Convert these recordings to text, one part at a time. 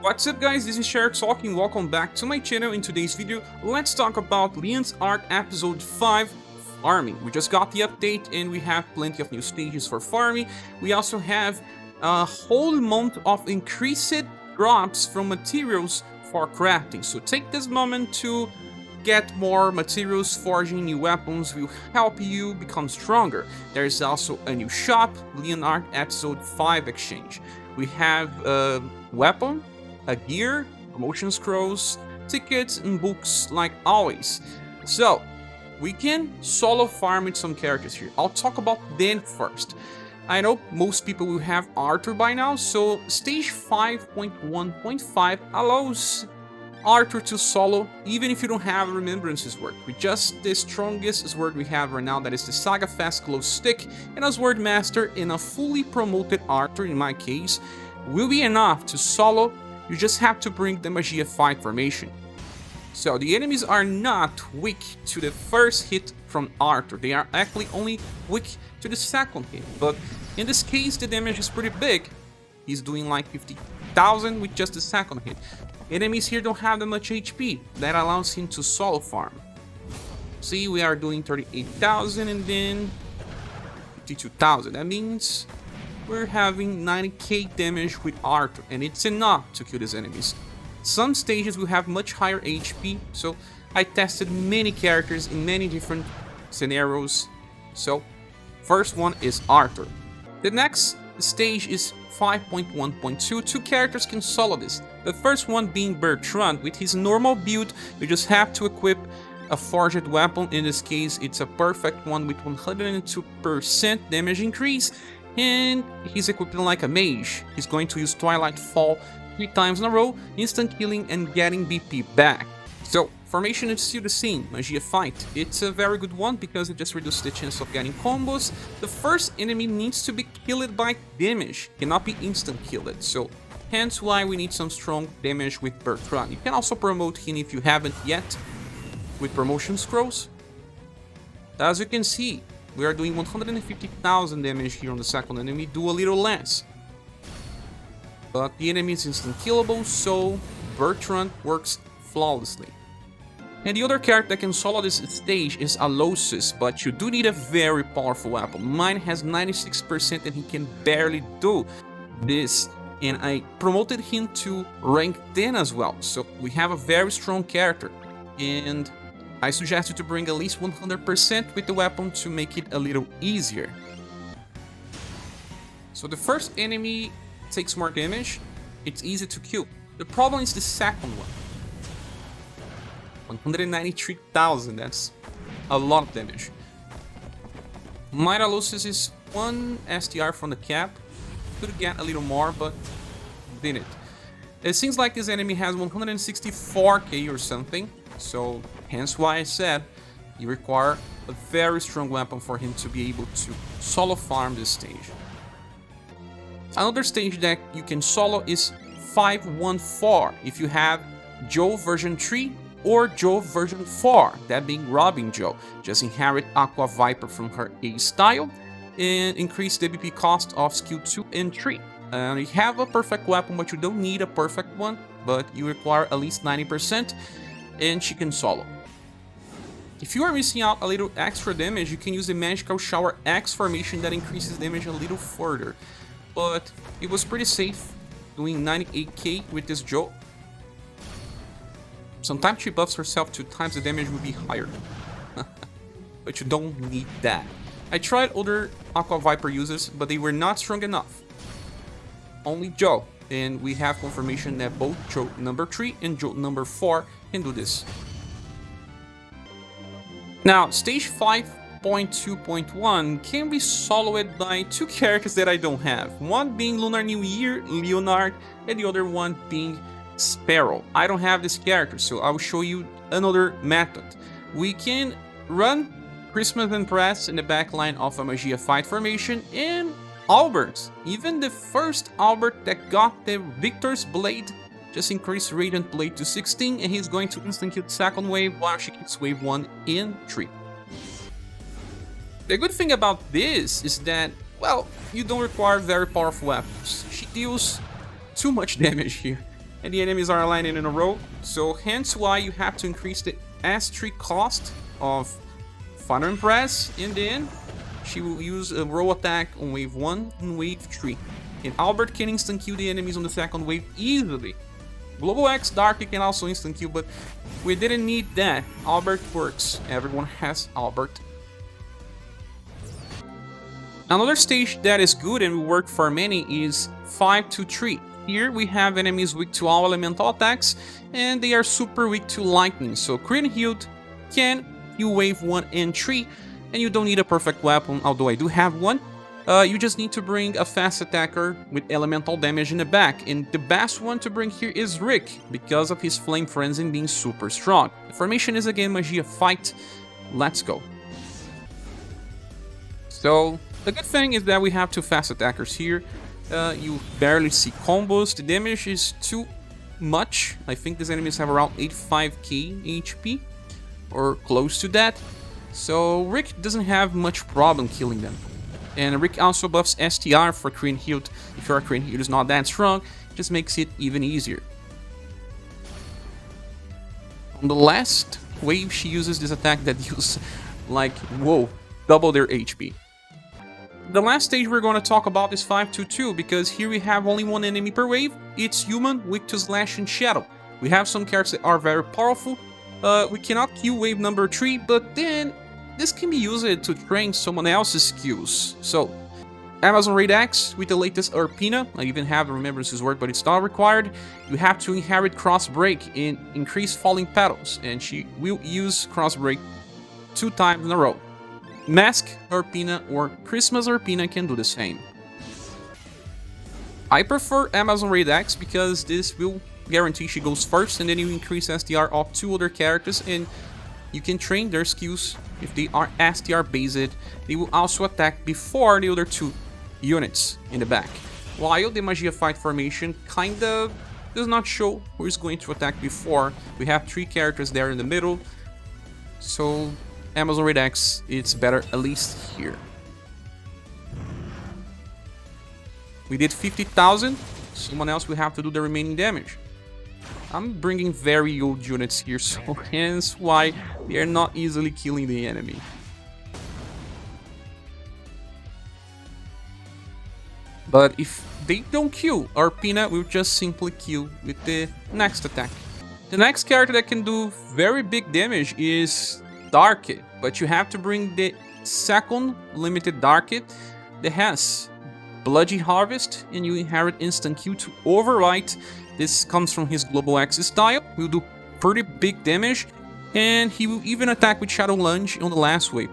What's up guys, this is Char talking, welcome back to my channel. In today's video, let's talk about Leon's Arc Episode 5, Farming. We just got the update and we have plenty of new stages for farming. We also have a whole month of increased drops from materials for crafting. So take this moment to get more materials. Forging new weapons will help you become stronger. There is also a new shop, Leon Arc Episode 5 Exchange. We have a weapon, a gear, promotion scrolls, tickets, and books like always. So, we can solo farm with some characters here. I'll talk about them first. I know most people will have Arthur by now, so stage 5.1.5 allows Arthur to solo even if you don't have Remembrance's sword. With just the strongest sword we have right now, that is the SaGa Fast Glow Stick, and a Sword Master and a fully promoted Arthur, in my case, will be enough to solo. You just have to bring the Magia Fight formation. So the enemies are not weak to the first hit from Arthur, they are actually only weak to the second hit, but in this case the damage is pretty big. He's doing like 50,000 with just the second hit. Enemies here don't have that much HP, that allows him to solo farm. See, we are doing 38,000 and then 52,000, that means we're having 90k damage with Arthur, and it's enough to kill these enemies. Some stages will have much higher HP, so I tested many characters in many different scenarios. So, first one is Arthur. The next stage is 5.1.2. Two characters can solo this. The first one being Bertrand. With his normal build, you just have to equip a forged weapon. In this case, it's a perfect one with 102% damage increase. And he's equipped like a mage. He's going to use Twilight Fall 3 times in a row, instant killing and getting BP back. So, formation is still the same, Magia Fight. It's a very good one because it just reduces the chance of getting combos. The first enemy needs to be killed by damage, cannot be instant killed. So, hence why we need some strong damage with Bertrand. You can also promote him if you haven't yet with promotion scrolls. As you can see, we are doing 150,000 damage here on the second enemy, do a little less. But the enemy is instant killable, so Bertrand works flawlessly. And the other character that can solo this stage is Alloces, but you do need a very powerful weapon. Mine has 96% and he can barely do this. And I promoted him to rank 10 as well, so we have a very strong character. And I suggest you to bring at least 100% with the weapon to make it a little easier. So the first enemy takes more damage, it's easy to kill. The problem is the second one. 193,000, that's a lot of damage. My Alloces is 1 STR from the cap. Could get a little more, but didn't. It seems like this enemy has 164k or something, so hence why I said you require a very strong weapon for him to be able to solo farm this stage. Another stage that you can solo is 514 if you have Joe version 3 or Joe version 4, that being Robin Joe. Just inherit Aqua Viper from her A style and increase the BP cost of skill 2 and 3. You have a perfect weapon, but you don't need a perfect one, but you require at least 90%, and she can solo. If you are missing out a little extra damage, you can use the Magical Shower X formation that increases damage a little further. But it was pretty safe, doing 98k with this Joe. Sometimes she buffs herself 2 times, the damage will be higher. But you don't need that. I tried other Aqua Viper users, but they were not strong enough. Only Joe, and we have confirmation that both Joe number 3 and Joe number 4 can do this. Now, stage 5.2.1 can be soloed by 2 characters that I don't have. One being Lunar New Year, Leonard, and the other one being Sparrow. I don't have this character, so I will show you another method. We can run Christmas Empress in the backline of a Magia Fight formation, and Albert, even the first Albert that got the Victor's Blade, just increase Radiant Blade to 16, and he's going to instant kill the second wave while she kicks wave 1 in 3. The good thing about this is that, well, you don't require very powerful weapons. She deals too much damage here. and the enemies are aligning in a row. So hence why you have to increase the S3 cost of Final Empress, and then she will use a row attack on wave 1 and wave 3. And Albert can instant kill the enemies on the second wave easily. Global X Darque can also instant kill, but we didn't need that. Albert works. Everyone has Albert. Another stage that is good and will work for many is 5-3. Here we have enemies weak to all elemental attacks, and they are super weak to lightning. So Kriemhield can heal wave 1 and 3, and you don't need a perfect weapon, although I do have one. You just need to bring a fast attacker with elemental damage in the back, and the best one to bring here is Rick, because of his flame frenzy being super strong. The formation is again Magia Fight. Let's go. So the good thing is that we have 2 fast attackers here. You barely see combos. The damage is too much. I think these enemies have around 85k HP, or close to that. So Rick doesn't have much problem killing them. And Rick also buffs STR for Kriemhield. If your Kriemhield is not that strong, it just makes it even easier. On the last wave, she uses this attack that uses, like, whoa, double their HP. The last stage we're going to talk about is 5-2, because here we have only one enemy per wave. It's human, weak to slash and shadow. We have some characters that are very powerful. We cannot kill wave number 3, but then this can be used to train someone else's skills. So, Amazon Raid Axe with the latest Urpina. I even have the Remembrance's word, but it's not required. You have to inherit Cross Break and increase Falling Petals, and she will use Cross Break 2 times in a row. Mask Urpina or Christmas Urpina can do the same. I prefer Amazon Raid Axe because this will guarantee she goes first, and then you increase STR of 2 other characters, and you can train their skills. If they are STR based, they will also attack before the other 2 units in the back. While the Magia Fight formation kinda does not show who is going to attack before. We have 3 characters there in the middle, so Amazon Raid Axe, it's better at least here. We did 50,000, someone else will have to do the remaining damage. I'm bringing very old units here, so hence why they are not easily killing the enemy. But if they don't kill, Urpina will just simply kill with the next attack. The next character that can do very big damage is Darque, but you have to bring the second limited Darque that has Bloody Harvest, and you inherit instant Q to overwrite. This comes from his Global X style, will do pretty big damage, and he will even attack with Shadow Lunge on the last wave.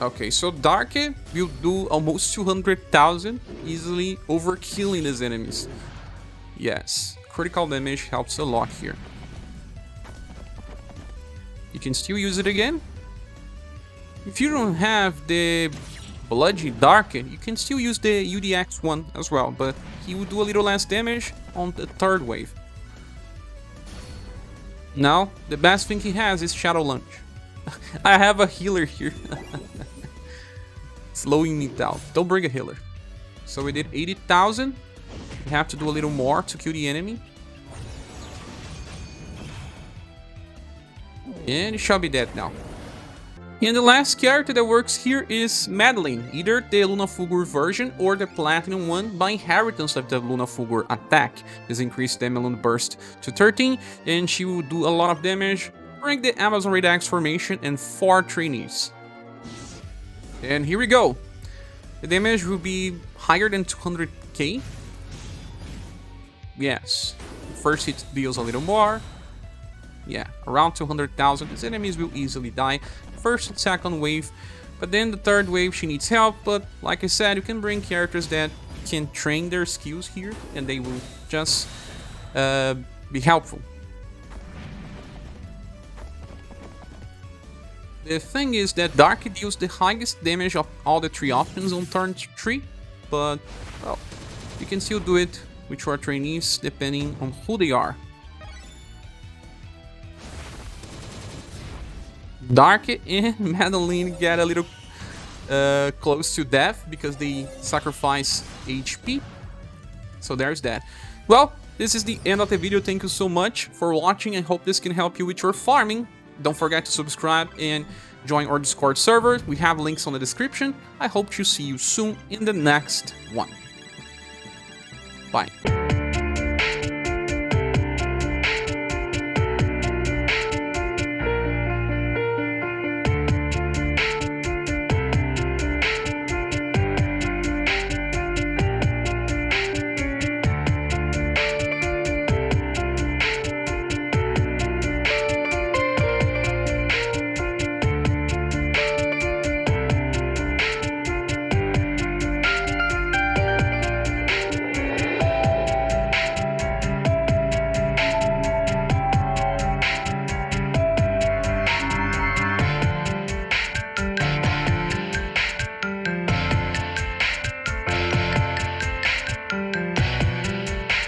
Okay, so Darque will do almost 200,000, easily overkilling his enemies. Yes, critical damage helps a lot here. You can still use it again. If you don't have the Bloody Darque, you can still use the UDX one as well, but he will do a little less damage on the third wave. Now, the best thing he has is Shadow Lunge. I have a healer here. Slowing me down. Don't bring a healer. So we did 80,000. We have to do a little more to kill the enemy. And he shall be dead now. And the last character that works here is Madeleine, either the Lunar Fulgur version or the Platinum one by inheritance of the Lunar Fulgur attack. This increased the Melon Burst to 13, and she will do a lot of damage, bring the Amazon Raid Axe formation and 4 trainees. And here we go. The damage will be higher than 200k. Yes, first hit deals a little more. Yeah, around 200,000. His enemies will easily die. First and second wave, but then the third wave she needs help. But like I said, you can bring characters that can train their skills here, and they will just be helpful. The thing is that Darque deals the highest damage of all the 3 options on turn 3, but well, you can still do it with your trainees depending on who they are. Darque and Madeleine get a little close to death because they sacrifice HP. So there's that. Well, this is the end of the video. Thank you so much for watching. I hope this can help you with your farming. Don't forget to subscribe and join our Discord server. We have links on the description. I hope to see you soon in the next one. Bye.